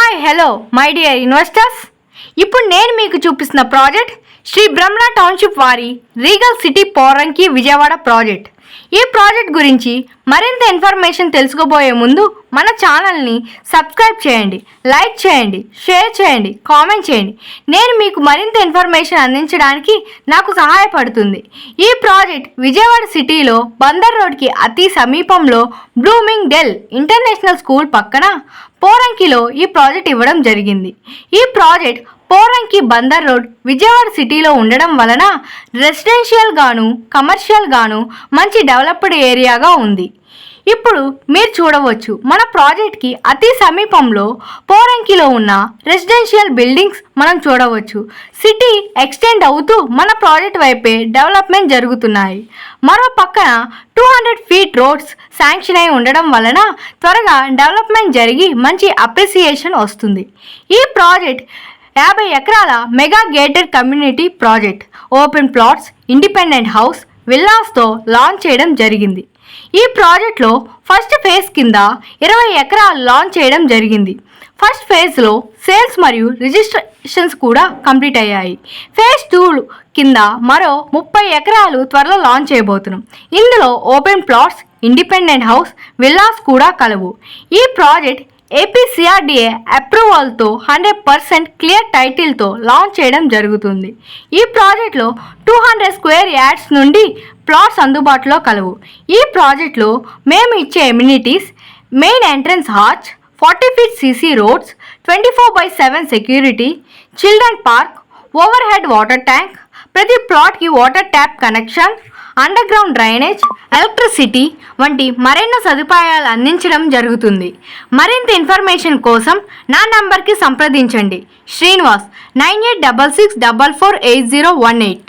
Hi hello my dear investors. ఇప్పుడు నేను మీకు చూపిస్తున్న ప్రాజెక్ట్ శ్రీ బ్రహ్మణ టౌన్షిప్ వారి Regal city Poranki Vijayawada project. ఈ ప్రాజెక్ట్ గురించి మరింత ఇన్ఫర్మేషన్ తెలుసుకోబోయే ముందు మన ఛానల్ని సబ్స్క్రైబ్ చేయండి, లైక్ చేయండి, షేర్ చేయండి, కామెంట్ చేయండి. నేను మీకు మరింత ఇన్ఫర్మేషన్ అందించడానికి నాకు సహాయపడుతుంది. ఈ ప్రాజెక్ట్ విజయవాడ సిటీలో బందర్ రోడ్కి అతి సమీపంలో బ్లూమింగ్ డెల్ ఇంటర్నేషనల్ స్కూల్ పక్కన పోరంకిలో ఈ ప్రాజెక్ట్ ఇవ్వడం జరిగింది. ఈ ప్రాజెక్ట్ పోరంకి బందర్ రోడ్ విజయవాడ సిటీలో ఉండడం వలన రెసిడెన్షియల్ గాను కమర్షియల్ గాను మంచి డెవలప్డ్ ఏరియాగా ఉంది. ఇప్పుడు మీరు చూడవచ్చు, మన ప్రాజెక్ట్కి అతి సమీపంలో పోరంకిలో ఉన్న రెసిడెన్షియల్ బిల్డింగ్స్ మనం చూడవచ్చు. సిటీ ఎక్స్టెండ్ అవుతూ మన ప్రాజెక్ట్ వైపే డెవలప్మెంట్ జరుగుతున్నాయి. మరో పక్కన 200 ఫీట్ రోడ్స్ శాంక్షన్ అయి ఉండడం వలన త్వరగా డెవలప్మెంట్ జరిగి మంచి అప్రిసియేషన్ వస్తుంది. ఈ ప్రాజెక్ట్ 50 ఎకరాల mega gated community project. Open plots, independent house, విల్లాస్తో లాంచ్ చేయడం జరిగింది. ఈ ప్రాజెక్ట్లో ఫస్ట్ ఫేజ్ కింద 20 ఎకరాలు లాంచ్ చేయడం జరిగింది. ఫస్ట్ ఫేజ్లో సేల్స్ మరియు రిజిస్ట్రేషన్స్ కూడా కంప్లీట్ అయ్యాయి. ఫేజ్ 2 కింద మరో 30 ఎకరాలు త్వరలో లాంచ్ చేయబోతున్నాం. ఇందులో open plots, independent house, villas కూడా కలవు. ఈ ప్రాజెక్ట్ ఏపీసీఆర్డీఏ అప్రూవల్తో 100% క్లియర్ టైటిల్తో లాంచ్ చేయడం జరుగుతుంది. ఈ ప్రాజెక్ట్లో 200 స్క్వేర్ యార్డ్స్ నుండి ప్లాట్స్ అందుబాటులో కలవు. ఈ ప్రాజెక్ట్లో మేము ఇచ్చే amenities main entrance arch, 40 feet CC roads, 24/7 security, children park, overhead water tank, ప్రతి ప్లాట్కి water tap connection, underground drainage, electricity వంటి మరెన్నో సదుపాయాలు అందించడం జరుగుతుంది. మరింత ఇన్ఫర్మేషన్ కోసం నా నంబర్కి సంప్రదించండి. శ్రీనివాస్ 9866448018.